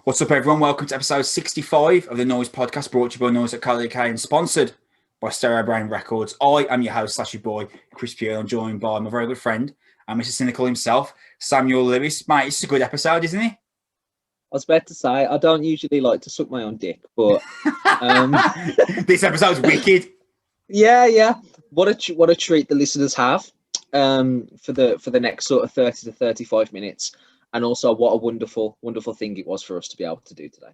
What's up, everyone? Welcome to episode 65 of the Noizze Podcast, brought to you by Noizze Taylor and sponsored by Stereo Brain Records. I am your host, / your boy, Kris Pure. I'm joined by my very good friend and Mr. Cynical himself, Samuel Lewis. Mate, it's a good episode, isn't it? I was about to say, I don't usually like to suck my own dick, but this episode's wicked. Yeah. What a treat the listeners have for the next sort of 30 to 35 minutes. And also what a wonderful thing it was for us to be able to do today.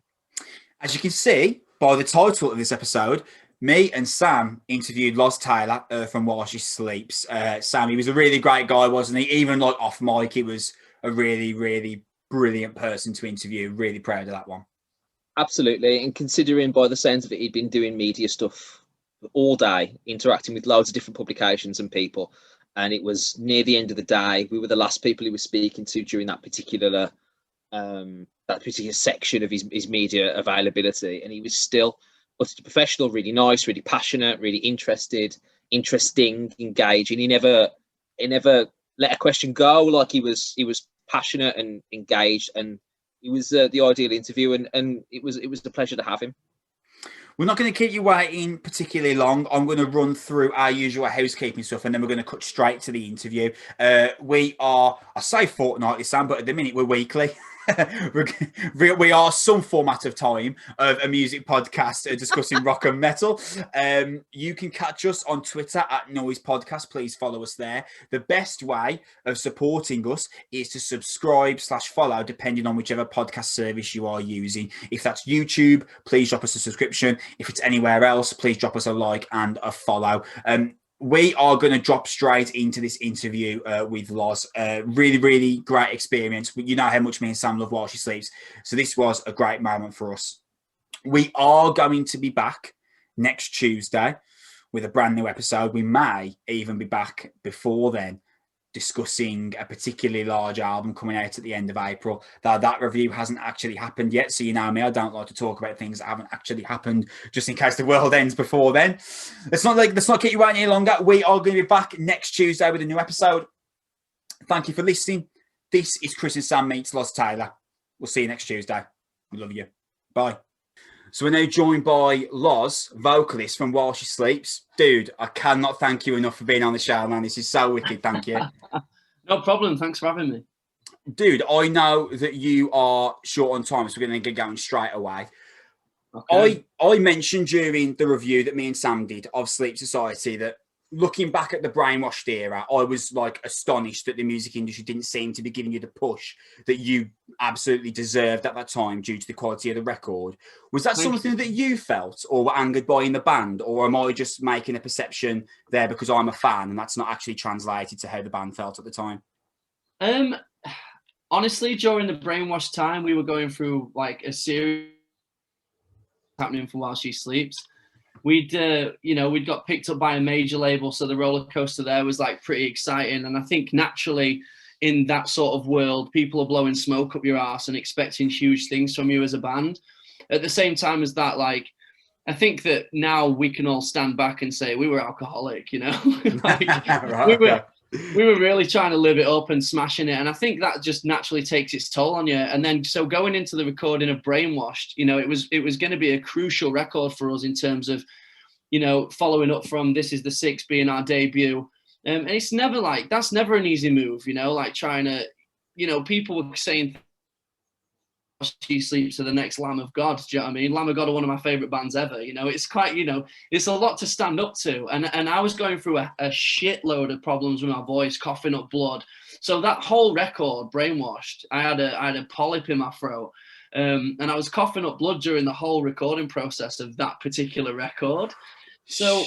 As you can see by the title of this episode, me and Sam interviewed Loz Taylor from While She Sleeps. Sam, he was a really great guy, wasn't he? Even like off mic, he was a really, really brilliant person to interview. Really proud of that one. Absolutely. And considering by the sounds of it, he'd been doing media stuff all day, interacting with loads of different publications and people. And it was near the end of the day. We were the last people he was speaking to during that particular section of his media availability. And he was still utterly professional, really nice, really passionate, really interesting, engaging. He never let a question go. Like he was passionate and engaged, and he was the ideal interview. And it was a pleasure to have him. We're not going to keep you waiting particularly long. I'm going to run through our usual housekeeping stuff, and then we're going to cut straight to the interview. We are, I say fortnightly, Sam, but at the minute we're weekly. We are some format of time of a music podcast discussing rock and metal. You can catch us on Twitter at Noizze Podcast. Please follow us there. The best way of supporting us is to subscribe / follow, depending on whichever podcast service you are using. If that's YouTube, please drop us a subscription. If it's anywhere else, please drop us a like and a follow. We are going to drop straight into this interview with Loz. Really, really great experience. You know how much me and Sam love While She Sleeps. So this was a great moment for us. We are going to be back next Tuesday with a brand new episode. We may even be back before then, discussing a particularly large album coming out at the end of April. That review hasn't actually happened yet, so you know me, I don't like to talk about things that haven't actually happened just in case the world ends before then. Let's not keep you waiting any longer. We are going to be back next Tuesday with a new episode. Thank you for listening. This is Kris and Sam meets Loz Taylor. We'll see you next Tuesday. We love you. Bye. So we're now joined by Loz, vocalist from While She Sleeps. Dude, I cannot thank you enough for being on the show, man. This is so wicked. Thank you. No problem. Thanks for having me. Dude, I know that you are short on time, so we're going to get going straight away. Okay. I mentioned during the review that me and Sam did of Sleep Society that looking back at the Brainwashed era, I was like astonished that the music industry didn't seem to be giving you the push that you absolutely deserved at that time due to the quality of the record. Was that something that you felt or were angered by in the band, or am I just making a perception there because I'm a fan and that's not actually translated to how the band felt at the time? Honestly, during the Brainwashed time, we were going through like a series happening for While She Sleeps. We'd got picked up by a major label, so the roller coaster there was like pretty exciting. And I think naturally in that sort of world, people are blowing smoke up your ass and expecting huge things from you as a band. At the same time as that, like, I think that now we can all stand back and say we were alcoholic, you know, like, Right, we were really trying to live it up and smashing it. And I think that just naturally takes its toll on you. And then, so going into the recording of Brainwashed, you know, it was going to be a crucial record for us in terms of, you know, following up from This Is the Six being our debut. And it's never like, that's never an easy move, you know, like trying to, you know, people were saying She Sleeps to the next Lamb of God. Do you know what I mean? Lamb of God are one of my favorite bands ever. You know, it's quite, you know, it's a lot to stand up to. And I was going through a shitload of problems with my voice, coughing up blood. So that whole record, Brainwashed, I had a polyp in my throat. And I was coughing up blood during the whole recording process of that particular record. So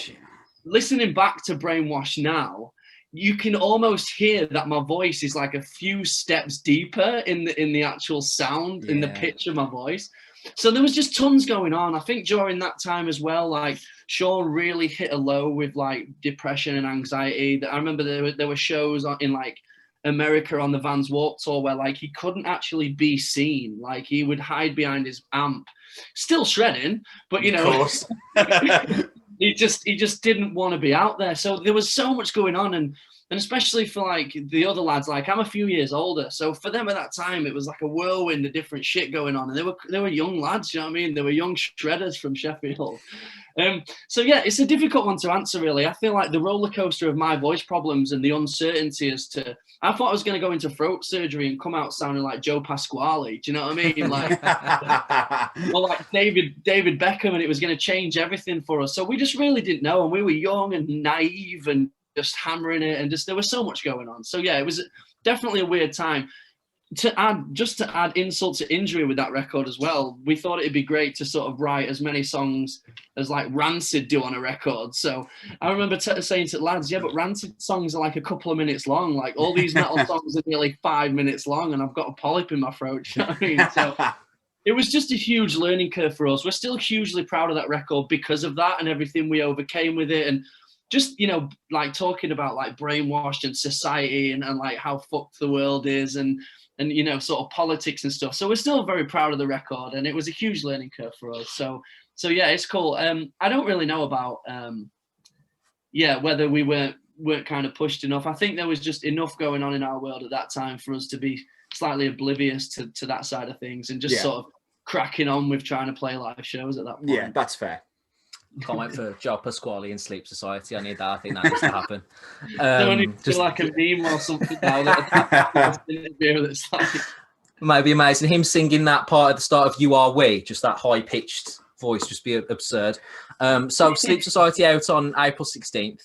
listening back to Brainwashed now, you can almost hear that my voice is like a few steps deeper in the actual sound, in the pitch of my voice. So there was just tons going on. I think during that time as well, like Sean really hit a low with like depression and anxiety. I remember there were shows in like America on the Vans Warped Tour where like he couldn't actually be seen. Like he would hide behind his amp, still shredding, but you know, of course. he just didn't want to be out there. So there was so much going on, and And especially for like the other lads, like I'm a few years older, so for them at that time it was like a whirlwind of different shit going on, and they were young lads, you know what I mean? They were young shredders from Sheffield. So yeah, it's a difficult one to answer, really. I feel like the roller coaster of my voice problems and the uncertainty as to, I thought I was going to go into throat surgery and come out sounding like Joe Pasquale. Do you know what I mean? Like, or like David Beckham, and it was going to change everything for us. So we just really didn't know, and we were young and naive and just hammering it, and there was so much going on. So yeah, it was definitely a weird time. To add insult to injury with that record as well, we thought it'd be great to sort of write as many songs as like Rancid do on a record. So I remember saying to lads, yeah, but Rancid songs are like a couple of minutes long. Like all these metal songs are nearly 5 minutes long, and I've got a polyp in my throat. You know what I mean? So it was just a huge learning curve for us. We're still hugely proud of that record because of that and everything we overcame with it. And just, you know, like talking about like Brainwashed and society and like how fucked the world is and you know, sort of politics and stuff. So we're still very proud of the record, and it was a huge learning curve for us. So yeah, it's cool. I don't really know about whether we weren't kind of pushed enough. I think there was just enough going on in our world at that time for us to be slightly oblivious to that side of things and just sort of cracking on with trying to play live shows at that point. Yeah, that's fair. Can't wait for Joe Pasquale and Sleep Society. I need that. I think that needs to happen. Just like a meme or something now. That's like... It might be amazing. Him singing that part at the start of You Are We, just that high-pitched voice, just be absurd. So Sleep Society out on April 16th.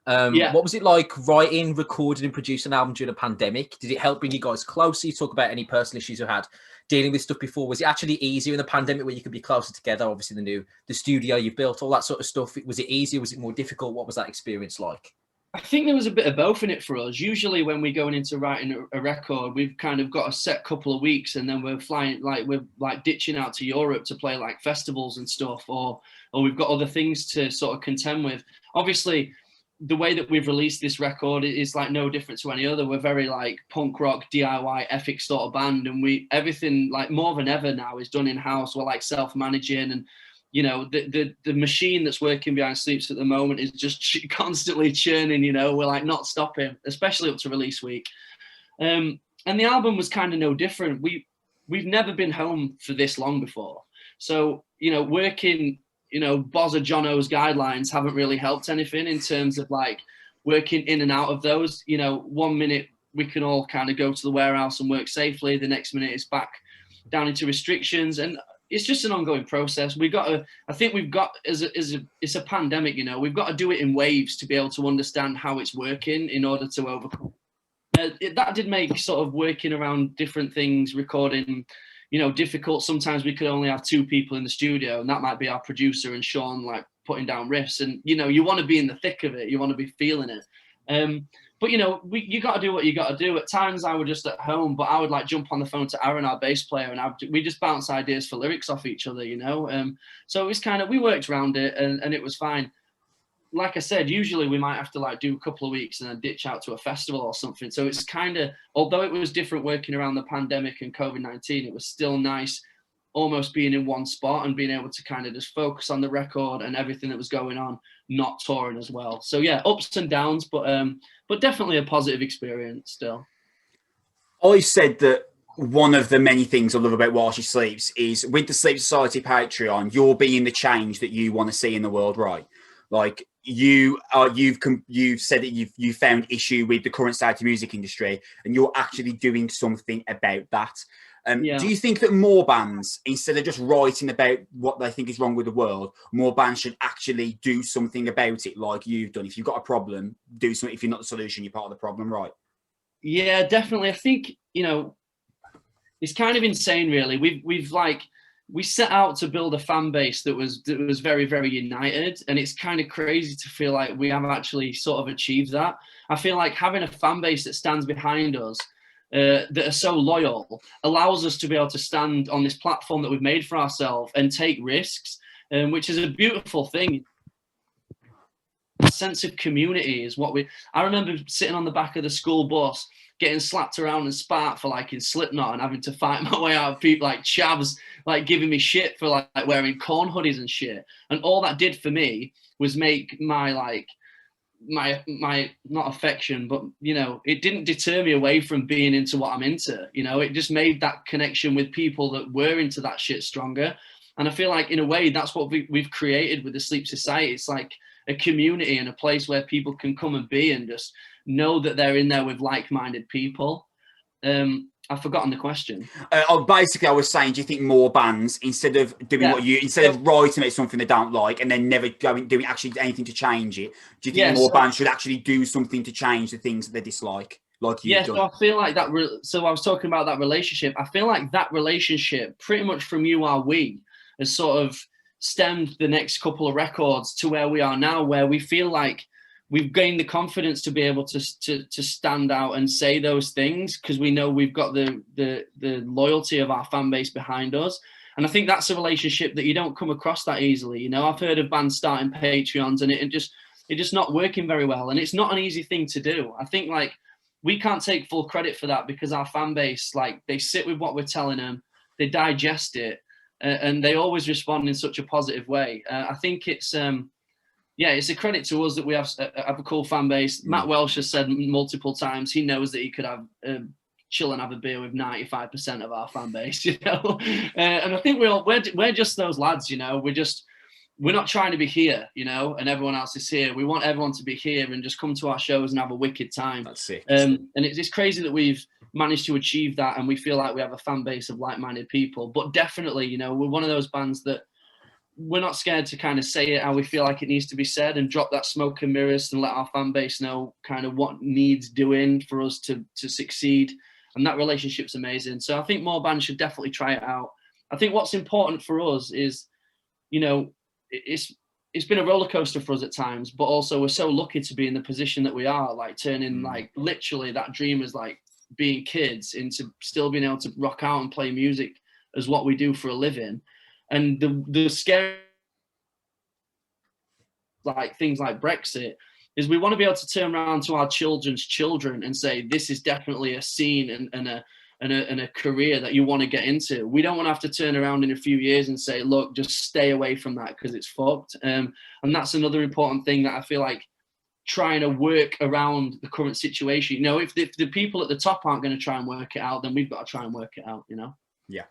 What was it like writing, recording and producing an album during a pandemic? Did it help bring you guys closer? You talk about any personal issues you had dealing with stuff before. Was it actually easier in the pandemic where you could be closer together? Obviously the studio you built, all that sort of stuff. Was it easier? Was it more difficult? What was that experience like? I think there was a bit of both in it for us. Usually when we're going into writing a record, we've kind of got a set couple of weeks and then we're flying, like we're like ditching out to Europe to play like festivals and stuff, or we've got other things to sort of contend with. Obviously, the way that we've released this record is like no different to any other. We're very like punk rock, DIY, epic sort of band. And everything like more than ever now is done in house. We're like self-managing, and, you know, the machine that's working behind Sleeps at the moment is just constantly churning, you know, we're like not stopping, especially up to release week. And the album was kind of no different. We've never been home for this long before. So, you know, working, you know, Bozza Jono's guidelines haven't really helped anything in terms of like working in and out of those. You know, 1 minute we can all kind of go to the warehouse and work safely. The next minute it's back down into restrictions, and it's just an ongoing process. I think we've got, it's a pandemic, you know, we've got to do it in waves to be able to understand how it's working in order to overcome. That did make sort of working around different things, recording, you know, difficult. Sometimes we could only have 2 people in the studio, and that might be our producer and Sean, like putting down riffs. And, you know, you want to be in the thick of it. You want to be feeling it. But, you know, you got to do what you got to do. At times I would just at home, but I would like jump on the phone to Aaron, our bass player, and we just bounce ideas for lyrics off each other, you know. So it was kind of, we worked around it and it was fine. Like I said, usually we might have to like do a couple of weeks and then ditch out to a festival or something. So it's kind of, although it was different working around the pandemic and COVID-19, it was still nice almost being in one spot and being able to kind of just focus on the record and everything that was going on, not touring as well. So yeah, ups and downs, but definitely a positive experience still. I said that one of the many things I love about While She Sleeps is with the Sleep Society Patreon, you're being the change that you want to see in the world, right? Like you've said that you've found issue with the current state of the music industry, and you're actually doing something about that. Do you think that more bands, instead of just writing about what they think is wrong with the world, more bands should actually do something about it, like you've done? If you've got a problem, do something. If you're not the solution, you're part of the problem, right? Yeah, definitely. I think, you know, it's kind of insane, really. We set out to build a fan base that was very, very united, and it's kind of crazy to feel like we have actually sort of achieved that. I feel like having a fan base that stands behind us, that are so loyal, allows us to be able to stand on this platform that we've made for ourselves and take risks, which is a beautiful thing. A sense of community is what I remember sitting on the back of the school bus, getting slapped around and spat for like in Slipknot and having to fight my way out of people like chavs, like giving me shit for like wearing corn hoodies and shit. And all that did for me was make my like my not affection, but you know, it didn't deter me away from being into what I'm into. You know, it just made that connection with people that were into that shit stronger. And I feel like in a way that's what we've created with the Sleep Society. It's like a community and a place where people can come and be and just know that they're in there with like-minded people. I've forgotten the question. Basically, I was saying, do you think more bands, instead of doing instead of writing about something they don't like and then never doing actually anything to change it, do you think more bands should actually do something to change the things that they dislike? Like you've done? So I feel like that. So I was talking about that relationship. I feel like that relationship, pretty much from You Are We, has sort of stemmed the next couple of records to where we are now, where we feel like we've gained the confidence to be able to stand out and say those things because we know we've got the loyalty of our fan base behind us. And I think that's a relationship that you don't come across that easily. You know, I've heard of bands starting Patreons and it just not working very well. And it's not an easy thing to do. I think like we can't take full credit for that because our fan base, like they sit with what we're telling them, they digest it, and they always respond in such a positive way. I think it's it's a credit to us that we have a cool fan base. Matt Welsh has said multiple times he knows that he could have chill and have a beer with 95% of our fan base, you know. And I think we're just those lads, you know. We're not trying to be here, you know, and everyone else is here. We want everyone to be here and just come to our shows and have a wicked time. That's it. And it's crazy that we've managed to achieve that, and we feel like we have a fan base of like-minded people. But definitely, you know, we're one of those bands that we're not scared to kind of say it how we feel like it needs to be said and drop that smoke and mirrors and let our fan base know kind of what needs doing for us to succeed. And that relationship's amazing. So I think more bands should definitely try it out. I think what's important for us is, you know, it's been a roller coaster for us at times, but also we're so lucky to be in the position that we are, like turning like literally that dream as like being kids into still being able to rock out and play music as what we do for a living. And the scary, like things like Brexit, is we want to be able to turn around to our children's children and say, this is definitely a scene and a career that you want to get into. We don't want to have to turn around in a few years and say, look, just stay away from that because it's fucked. And that's another important thing that I feel like trying to work around the current situation. You know, if the people at the top aren't going to try and work it out, then we've got to try and work it out, you know? Yeah.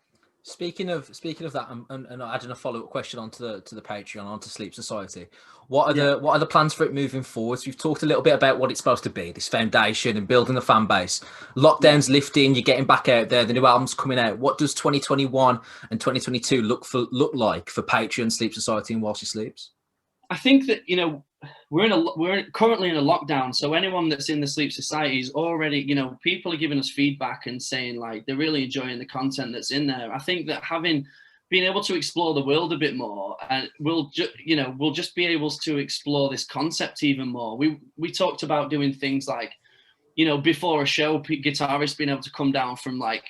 Speaking of that, and adding a follow-up question onto the Patreon, onto Sleep Society, what are the plans for it moving forwards? We've talked a little bit about what it's supposed to be, this foundation and building the fan base. Lockdown's lifting, you're getting back out there, the new album's coming out. What does 2021 and 2022 look like for Patreon, Sleep Society, and Whilst She Sleeps? I think that, you know, we're currently in a lockdown, so anyone that's in the Sleep Society is already, you know, people are giving us feedback and saying like they're really enjoying the content that's in there. I think that being able to explore the world a bit more, and we'll just be able to explore this concept even more. We talked about doing things like, you know, before a show, guitarists being able to come down from like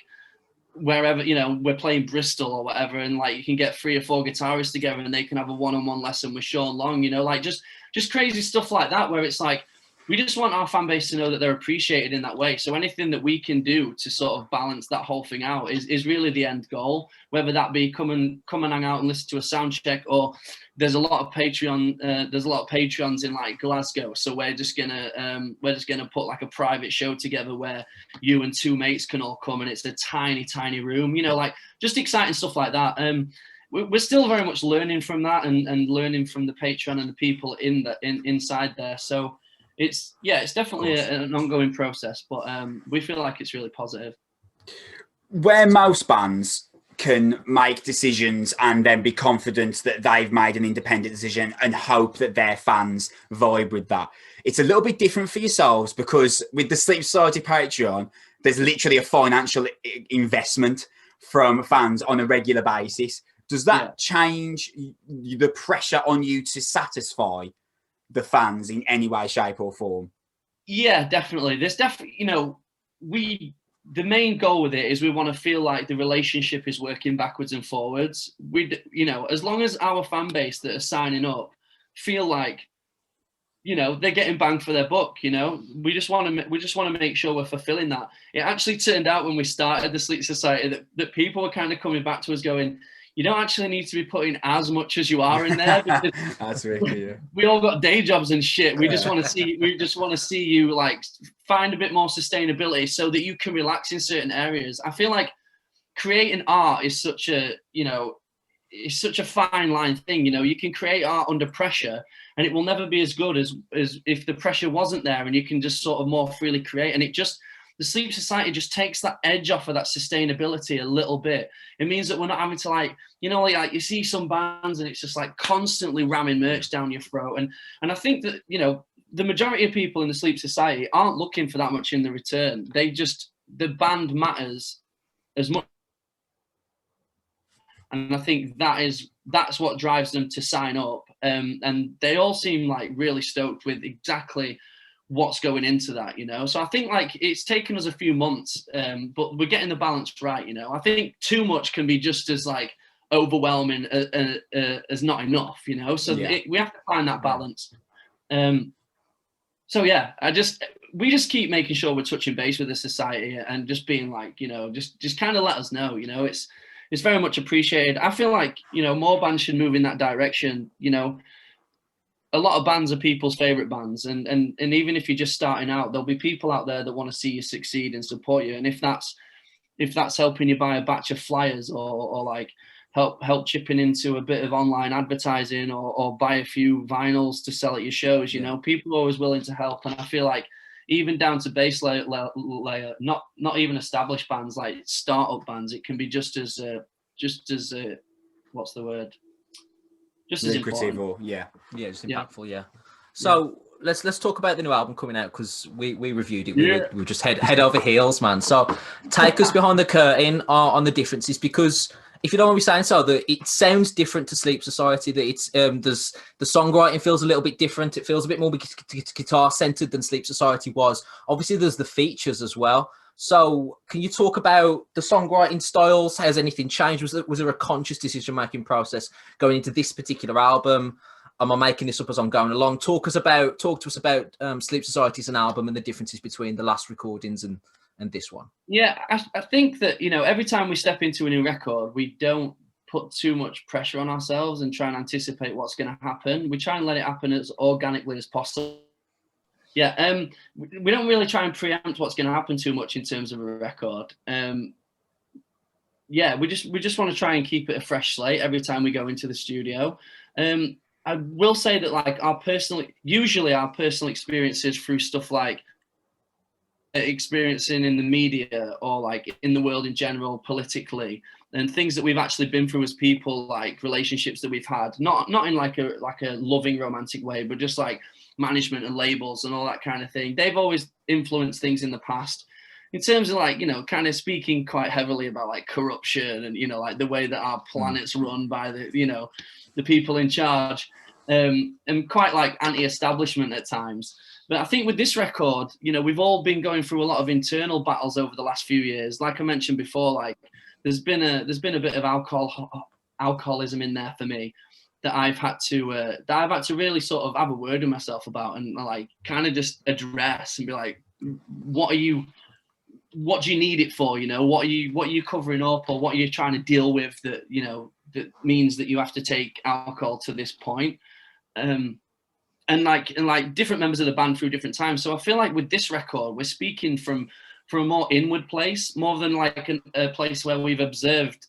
wherever, you know, we're playing Bristol or whatever, and like you can get 3 or 4 guitarists together and they can have a one-on-one lesson with Sean Long, you know, like just crazy stuff like that, where it's like we just want our fan base to know that they're appreciated in that way. So anything that we can do to sort of balance that whole thing out is really the end goal, whether that be come and hang out and listen to a sound check, or there's a lot of Patrons in like Glasgow, so we're just gonna put like a private show together where you and 2 mates can all come, and it's a tiny room, you know, like just exciting stuff like that. We're still very much learning from that and learning from the Patreon and the people inside there. So it's definitely an ongoing process, but we feel like it's really positive. Where most bands can make decisions and then be confident that they've made an independent decision and hope that their fans vibe with that, it's a little bit different for yourselves, because with the Sleep Society Patreon, there's literally a financial investment from fans on a regular basis. Does that change the pressure on you to satisfy the fans in any way, shape or form? Yeah, definitely. There's definitely, you know, the main goal with it is we want to feel like the relationship is working backwards and forwards. You know, as long as our fan base that are signing up feel like, you know, they're getting bang for their buck, you know, we just want to make sure we're fulfilling that. It actually turned out when we started the Sleep Society that people were kind of coming back to us going, you don't actually need to be putting as much as you are in there, because that's really, yeah. We all got day jobs and shit. We just want to see you like find a bit more sustainability so that you can relax in certain areas. I feel like creating art is such a, it's such a fine line thing. You can create art under pressure and it will never be as good as if the pressure wasn't there and you can just sort of more freely create. And the Sleep Society just takes that edge off of that sustainability a little bit. It means that we're not having to like you see some bands and it's just like constantly ramming merch down your throat. And I think that, the majority of people in the Sleep Society aren't looking for that much in the return. The band matters as much. And I think that's what drives them to sign up. And they all seem like really stoked with exactly what's going into that, So I think like it's taken us a few months, but we're getting the balance right, I think too much can be just as like overwhelming as not enough, So we have to find that balance. So yeah, we just keep making sure we're touching base with the society and just being like, just kind of let us know, it's very much appreciated. I feel like, more bands should move in that direction. A lot of bands are people's favorite bands. And even if you're just starting out, there'll be people out there that want to see you succeed and support you. And if that's helping you buy a batch of flyers or like help chipping into a bit of online advertising or buy a few vinyls to sell at your shows, people are always willing to help. And I feel like even down to base layer, not even established bands, like startup bands, it can be just as what's the word? Just as lucrative, or just impactful, yeah. So let's talk about the new album coming out, because we reviewed it. We were just head over heels, man. So take us behind the curtain on the differences, because if you don't want to be saying so, that it sounds different to Sleep Society. That it's there's the songwriting feels a little bit different. It feels a bit more guitar centered than Sleep Society was. Obviously, there's the features as well. So can you talk about the songwriting styles? Has anything changed? Was there a conscious decision making process going into this particular album? Am I making this up as I'm going along? Talk to us about Sleep Society as an album and the differences between the last recordings and this one. Yeah, I think that, every time we step into a new record, we don't put too much pressure on ourselves and try and anticipate what's going to happen. We try and let it happen as organically as possible. Yeah, we don't really try and preempt what's going to happen too much in terms of a record. We just want to try and keep it a fresh slate every time we go into the studio. I will say that like our personal experiences through stuff like experiencing in the media or like in the world in general politically, and things that we've actually been through as people, like relationships that we've had, not in like a loving romantic way, but just like management and labels and all that kind of thing. They've always influenced things in the past in terms of like, kind of speaking quite heavily about like corruption and, like the way that our planet's run by the people in charge, and quite like anti-establishment at times. But I think with this record, we've all been going through a lot of internal battles over the last few years. Like I mentioned before, like there's been a bit of alcoholism in there for me that I've had to really sort of have a word with myself about and like kind of just address and be like, what do you need it for? What are you covering up, or what are you trying to deal with that, that means that you have to take alcohol to this point? And like different members of the band through different times. So I feel like with this record, we're speaking from a more inward place, more than like a place where we've observed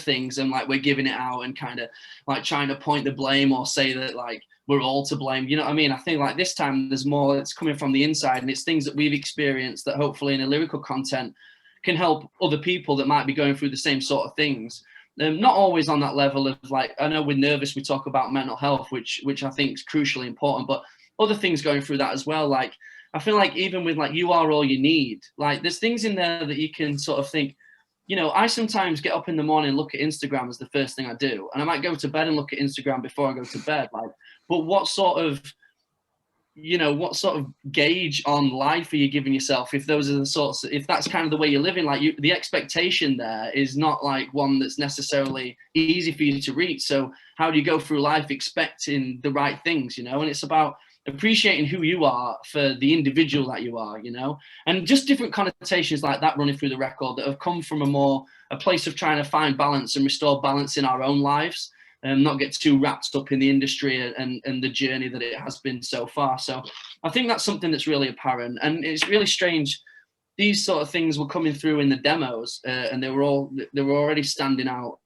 things and like we're giving it out and kind of like trying to point the blame or say that like we're all to blame. You know what I mean? I think like this time there's more that's coming from the inside, and it's things that we've experienced that hopefully in a lyrical content can help other people that might be going through the same sort of things. Not always on that level of like, I know with Nervous we talk about mental health, which I think is crucially important, but other things going through that as well. Like I feel like even with like You Are All You Need, like there's things in there that you can sort of think, I sometimes get up in the morning and look at Instagram as the first thing I do, and I might go to bed and look at Instagram before I go to bed. Like, but what sort of gauge on life are you giving yourself if that's kind of the way you're living? Like the expectation there is not like one that's necessarily easy for you to reach. So how do you go through life expecting the right things, And it's about appreciating who you are for the individual that you are, and just different connotations like that running through the record that have come from a more a place of trying to find balance and restore balance in our own lives, and not get too wrapped up in the industry and the journey that it has been so far. So I think that's something that's really apparent, and it's really strange. These sort of things were coming through in the demos, and they were already standing out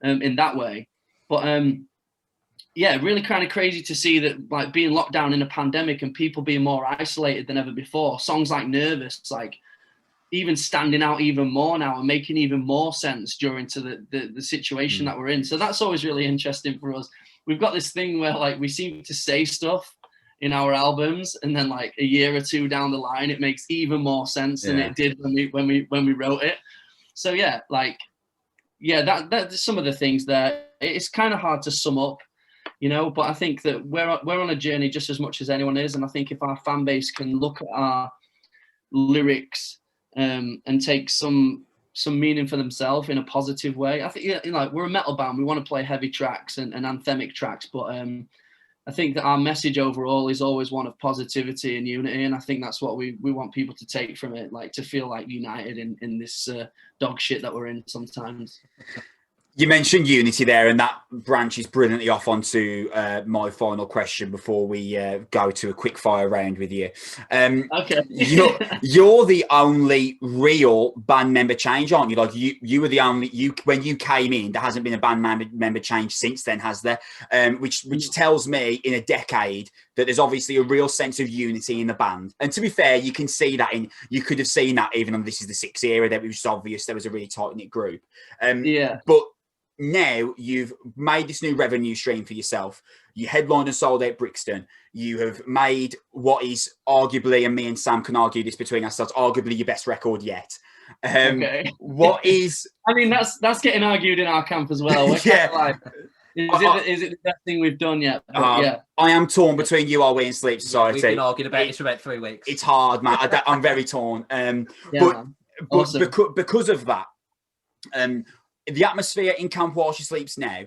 in that way. But yeah, really kind of crazy to see that, like, being locked down in a pandemic and people being more isolated than ever before. Songs like Nervous, like, even standing out even more now and making even more sense during to the situation that we're in. So that's always really interesting for us. We've got this thing where, like, we seem to say stuff in our albums, and then, like, a year or two down the line, it makes even more sense than it did when we wrote it. So yeah, like, yeah, that's some of the things there. It's kind of hard to sum up, you know, but I think that we're on a journey just as much as anyone is. And I think if our fan base can look at our lyrics and take some meaning for themselves in a positive way, I think, yeah, you know, like, we're a metal band. We want to play heavy tracks and anthemic tracks, but I think that our message overall is always one of positivity and unity, and I think that's what we want people to take from it, like, to feel like united in this dog shit that we're in sometimes. You mentioned unity there, and that branches brilliantly off onto my final question before we go to a quick fire round with you. Okay. you're the only real band member change, aren't you? Like, you were the only, when you came in, there hasn't been a band member change since then, has there? Which tells me in a decade that there's obviously a real sense of unity in the band. And to be fair, you can see that you could have seen that even on This Is the Six era, that it was obvious there was a really tight-knit group. But now you've made this new revenue stream for yourself. You headlined and sold out Brixton. You have made what is arguably, and me and Sam can argue this between ourselves, arguably your best record yet. Okay. What is? I mean, that's getting argued in our camp as well. We're yeah. Kind of like, is it the best thing we've done yet? Yeah. I am torn between You Are We and Sleep Society. We've been arguing about this for about 3 weeks. It's hard, man. I'm very torn. But awesome. because of that, the atmosphere in camp while she sleeps now,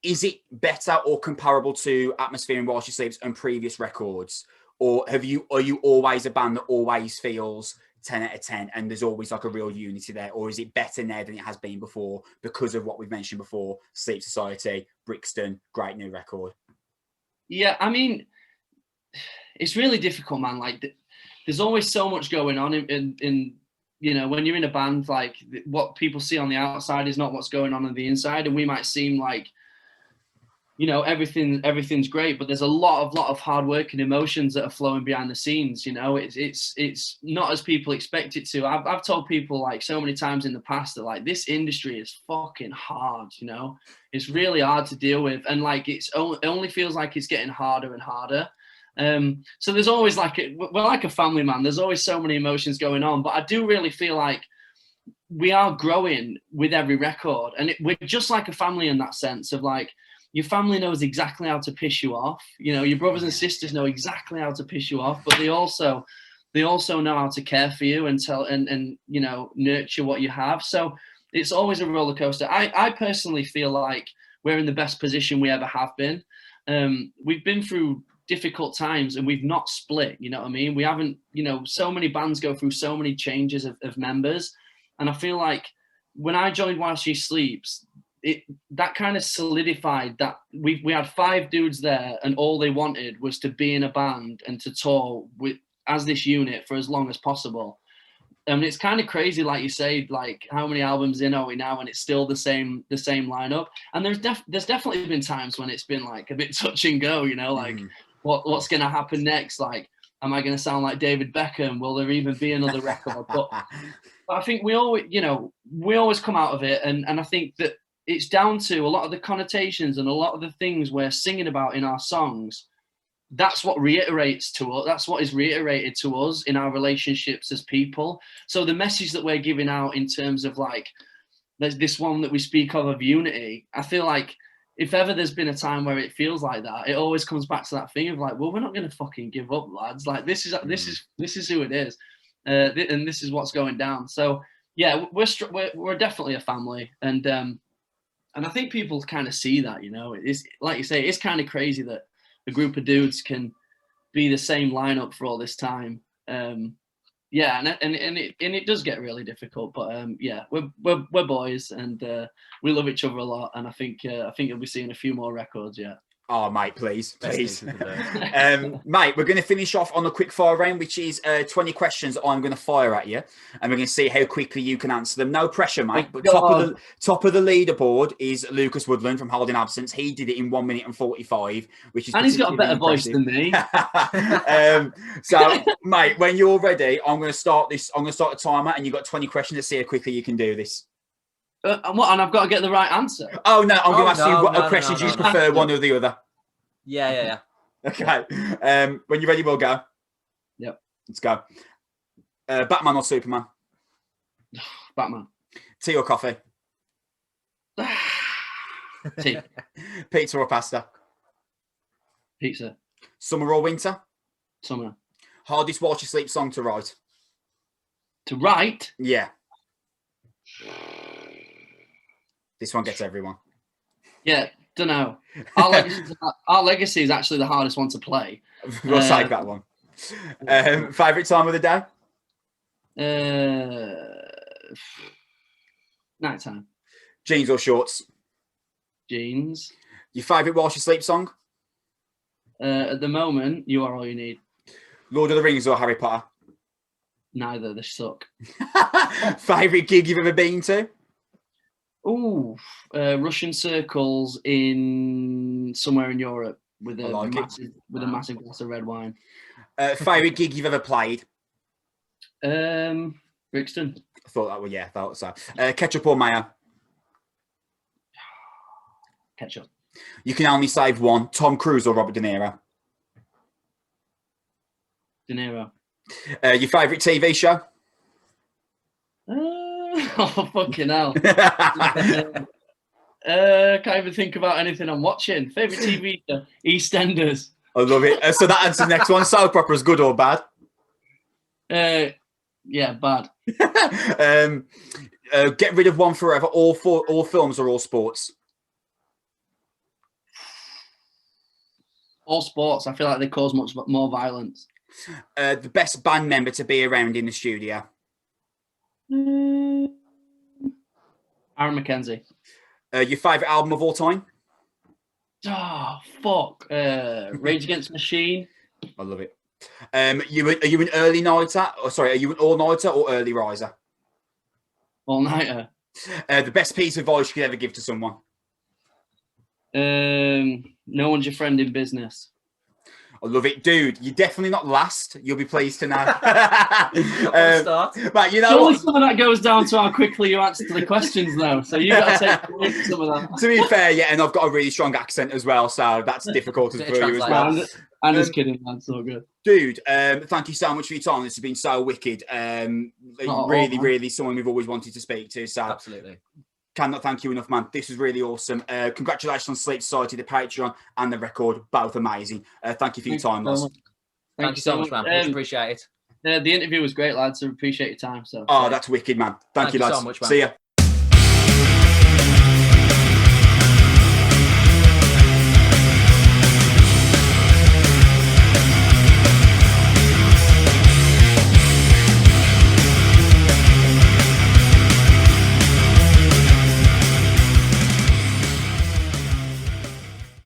is it better or comparable to atmosphere in While She Sleeps and previous records? Or are you always a band that always feels 10 out of 10 and there's always like a real unity there? Or is it better now than it has been before because of what we've mentioned before? Sleep Society, Brixton, great new record. Yeah, I mean, it's really difficult, man. Like, there's always so much going on in you know, when you're in a band, like, what people see on the outside is not what's going on the inside. And we might seem like, you know, everything's great, but there's a lot of hard work and emotions that are flowing behind the scenes. You know, it's not as people expect it to. I've told people, like, so many times in the past that, like, this industry is fucking hard. You know, it's really hard to deal with, and, like, it only feels like it's getting harder and harder. So there's always, like, we're like a family, man. There's always so many emotions going on, but I do really feel like we are growing with every record, and we're just like a family in that sense of, like, your family knows exactly how to piss you off. You know, your brothers and sisters know exactly how to piss you off, but they also know how to care for you and you know, nurture what you have. So it's always a roller coaster. I personally feel like we're in the best position we ever have been. We've been through difficult times and we've not split, you know what I mean? We haven't, you know, so many bands go through so many changes of members, and I feel like when I joined While She Sleeps, that kind of solidified that we had 5 dudes there, and all they wanted was to be in a band and to tour as this unit for as long as possible. And it's kind of crazy, like you say, like, how many albums in are we now, and it's still the same lineup. And there's definitely been times when it's been, like, a bit touch and go, you know, like, what's going to happen next? Like, am I going to sound like David Beckham? Will there even be another record? But I think we always come out of it, and I think that it's down to a lot of the connotations and a lot of the things we're singing about in our songs. That's what reiterates to us. That's what is reiterated to us in our relationships as people. So the message that we're giving out in terms of, like, there's this one that we speak of unity. I feel like if ever there's been a time where it feels like that, it always comes back to that thing of, like, well, we're not going to fucking give up, lads. Like, this is who it is, and this is what's going down. So yeah, we're definitely a family, and I think people kind of see that. You know, it's like you say, it's kind of crazy that a group of dudes can be the same lineup for all this time. You Yeah, and it does get really difficult, but we're boys and we love each other a lot, and I think you'll be seeing a few more records. Yeah. Oh, mate, please. Mate, we're going to finish off on a quick fire round, which is 20 questions I'm going to fire at you, and we're going to see how quickly you can answer them. No pressure, mate. But top of the leaderboard is Lucas Woodland from Holding Absence. He did it in 1 minute and 45, which is, and he's got a better voice than me. So, mate, when you're ready, I'm going to start the timer, and you've got 20 questions to see how quickly you can do this. And I've got to get the right answer. Oh no, I'm going to ask you what questions you prefer, one or the other. Yeah. Okay. When you're ready, we'll go. Yep. Let's go. Batman or Superman? Batman. Tea or coffee? Tea. Pizza or pasta? Pizza. Summer or winter? Summer. Hardest whilst you sleep song to write? To write? Yeah. This one gets everyone. Yeah, don't know. Our legacy is actually the hardest one to play. We'll take that one. Favourite time of the day? Nighttime. Jeans or shorts? Jeans. Your favourite whilst you sleep song? At the moment, You Are All You Need. Lord of the Rings or Harry Potter? Neither. They suck. Favourite gig you've ever been to? Ooh, Russian circles in somewhere in Europe with a massive glass of red wine. Favourite gig you've ever played? Brixton. I thought so. Ketchup or mayo? Ketchup. You can only save one. Tom Cruise or Robert De Niro? De Niro. Your favourite TV show? Oh, fucking hell. Can't even think about anything I'm watching. Favourite TV show? EastEnders. I love it. So that answers the next one. Soap operas, good or bad? Yeah, bad. Get rid of one forever. All films or all sports? All sports. I feel like they cause much more violence. The best band member to be around in the studio? Aaron McKenzie. Your favourite album of all time? Oh, fuck. Rage Against the Machine. I love it. Are you an early nighter? Are you an all-nighter or early riser? All-nighter. The best piece of advice you could ever give to someone? No one's your friend in business. I love it, dude. You're definitely not last. You'll be pleased to know. But you know, surely some of that goes down to how quickly you answer to the questions, though. So you got to take some of that. To be fair, yeah, and I've got a really strong accent as well, so that's difficult for you as well. I'm just kidding, man. So good, dude. Thank you so much for your time. This has been so wicked. Really, someone we've always wanted to speak to. So absolutely. Cannot thank you enough, man. This was really awesome. Congratulations on Sleep Society, the Patreon, and the record. Both amazing. Thank you for your time, Loz. Thank you so much, man. Much appreciate it. The interview was great, lads. So appreciate your time. So that's wicked, man. Thank you, lads. So much, man. See ya.